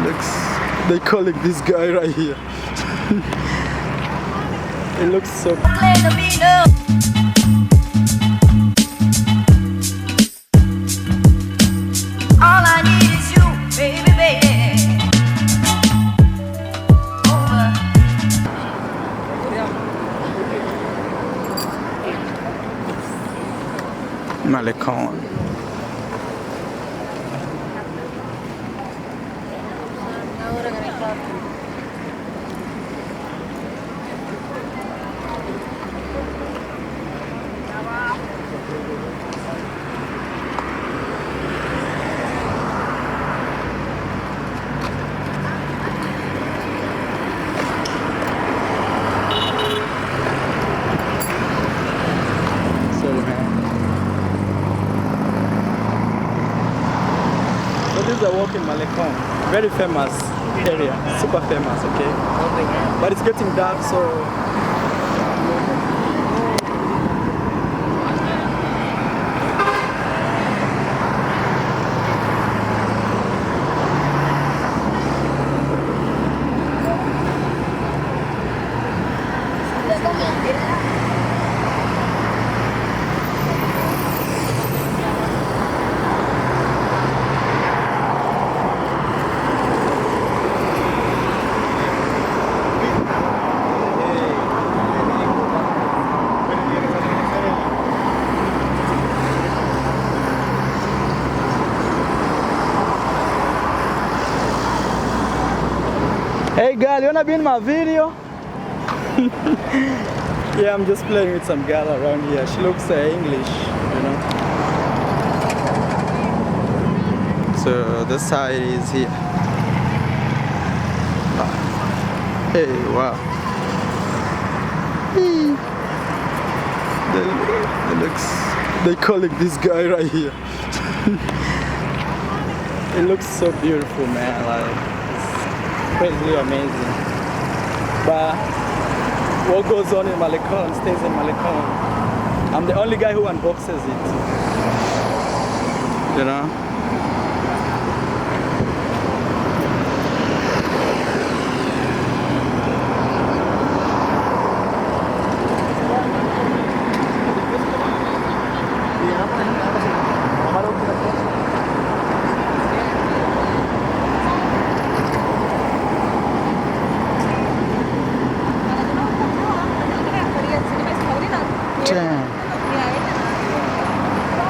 They call it this guy right here. It looks so. All I need is you, baby, baby. Over. MALECOM. This is a walk in MALECOM, very famous area, super famous, okay? But it's getting dark, so hey girl, you wanna be in my video? Yeah, I'm just playing with some girl around here. She looks English, you know. So this side is here. Hey, wow. They call it this guy right here. It looks so beautiful, man. Like, crazy amazing. But what goes on in MALECOM stays in MALECOM. I'm the only guy who unboxes it, you know.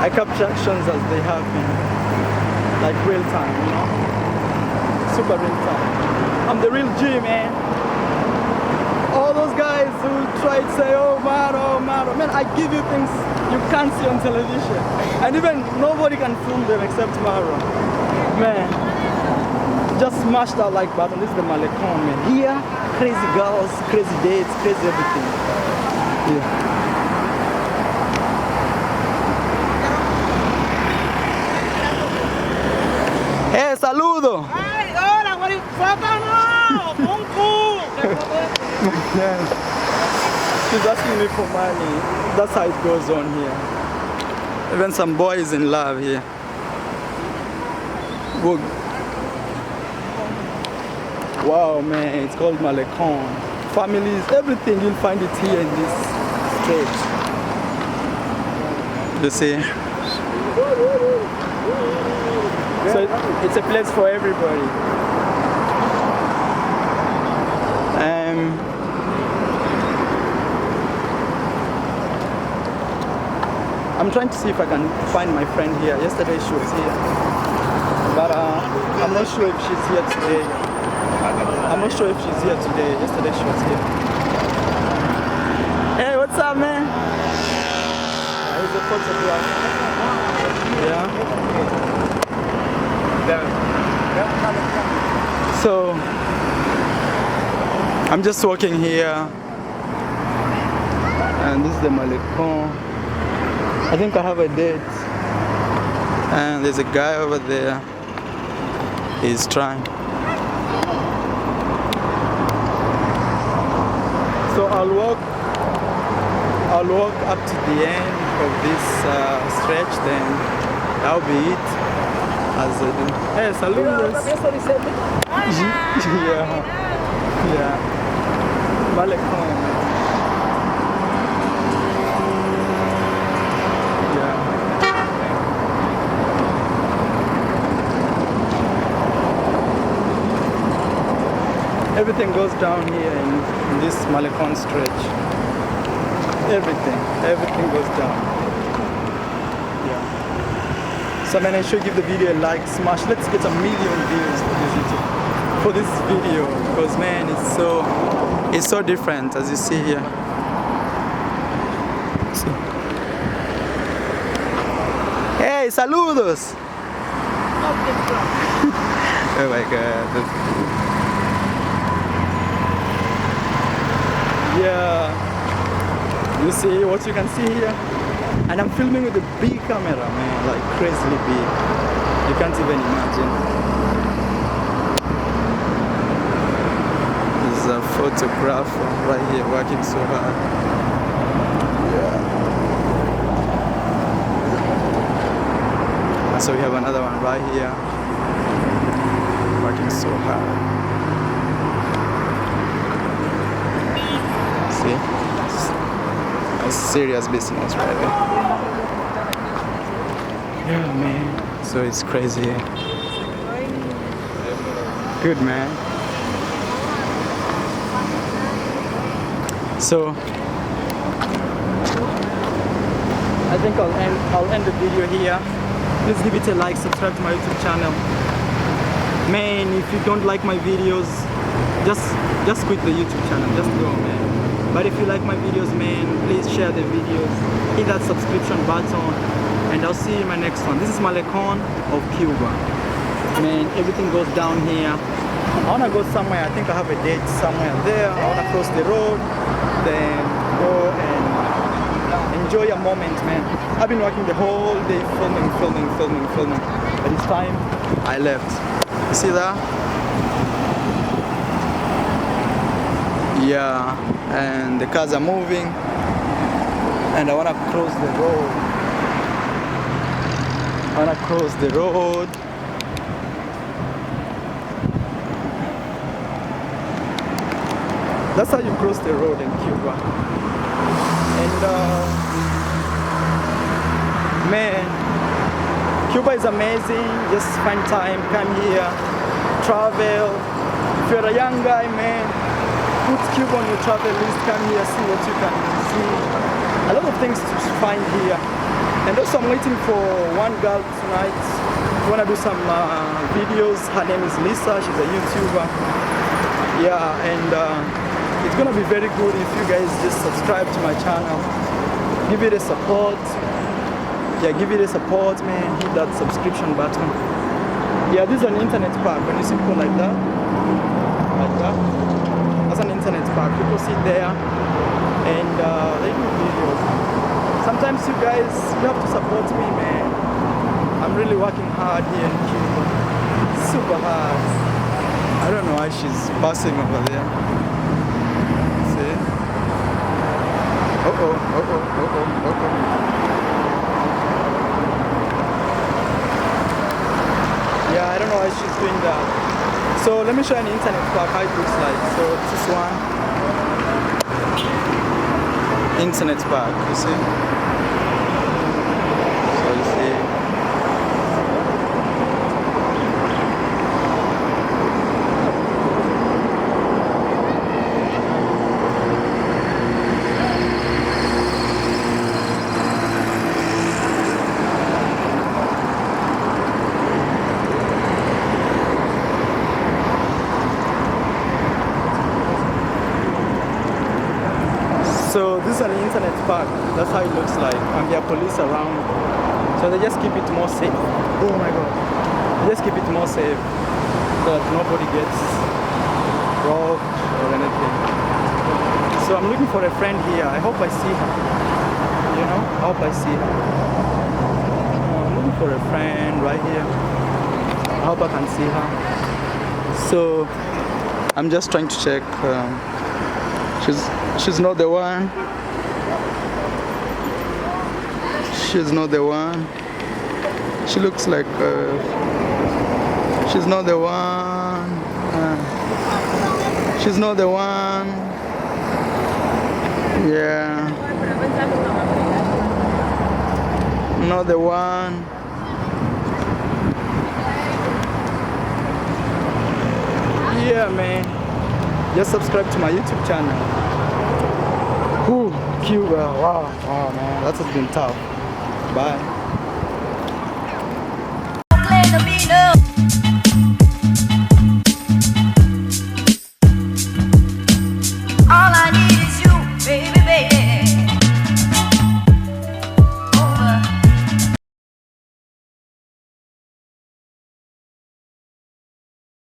I capture actions as they happen, like real time, you know, super real time. I'm the real G, man. All those guys who try to say, oh man, man, I give you things you can't see on television, and even nobody can film them except Maro. Man, just smash that like button. This is the MALECOM, man. Here, crazy girls, crazy dates, crazy everything. Yeah. Saludo! Ay, hola, what is She's asking me for money. That's how it goes on here. Even some boys in love here. Wow, man, it's called MALECOM. Families, everything, you'll find it here in this state. You see? So it's a place for everybody. I'm trying to see if I can find my friend here. Yesterday she was here, but I'm not sure if she's here today. Yesterday she was here. Hey, what's up, man? Here's a photograph. Yeah. So I'm just walking here, and this is the MALECOM. I think I have a date, and there's a guy over there. He's trying. So I'll walk up to the end of this stretch, then that'll be it. as I do. Hey, saludos. Yeah. MALECOM. Yeah. Everything goes down here in this MALECOM stretch. Everything goes down. Yeah. So man, I should give the video a like, smash. Let's get a million views for this video, because man, it's so different as you see here. See. Hey, saludos. Oh my god. Yeah. You see what you can see here? And I'm filming with a big camera, man, like crazily big. You can't even imagine. There's a photographer right here working so hard. Yeah. And so we have another one right here working so hard. See? It's serious business right there. Yeah, man. So it's crazy. Good, man. So I think I'll end the video here. Please give it a like, subscribe to my YouTube channel. Man, if you don't like my videos, just quit the YouTube channel. Just go, man. But if you like my videos, man, please share the videos, hit that subscription button, and I'll see you in my next one. This is MALECOM of Cuba. Man, everything goes down here. I wanna go somewhere. I think I have a date somewhere there. I wanna cross the road, then go and enjoy a moment, man. I've been working the whole day filming. But it's time I left. You see that? Yeah, and the cars are moving, and I wanna cross the road. That's how you cross the road in Cuba. And man, Cuba is amazing. Just find time, come here, travel. If you're a young guy, man, put Cuba on your travel list, come here, see what you can see. A lot of things to find here. And also I'm waiting for one girl tonight. I want to do some videos. Her name is Lisa, she's a YouTuber. Yeah, and it's going to be very good if you guys just subscribe to my channel. Give it a support. Yeah, give it a support, man. Hit that subscription button. Yeah, this is an internet park. When you see people like that, that's an internet park. People sit there and they do videos. Sometimes you guys, you have to support me, man. I'm really working hard here in Cuba. Super hard. I don't know why she's passing over there. See? Uh-oh. Yeah, I don't know why she's doing that. So let me show you an internet park, how it looks like. So this one, internet park, you see? So you see. So this is an internet park. That's how it looks like. And there are police around. So they just keep it more safe. Oh my god. They just keep it more safe so that nobody gets robbed or anything. So I'm looking for a friend here. I hope I see her. You know? I hope I see her. I'm looking for a friend right here. I hope I can see her. So I'm just trying to check. She's not the one. She's not the one. She looks like she's not the one. She's not the one. Yeah. Not the one. Yeah, man. Just subscribe to my YouTube channel. Ooh, Cuba. Wow, man. That has been tough. Bye. Claim to be no.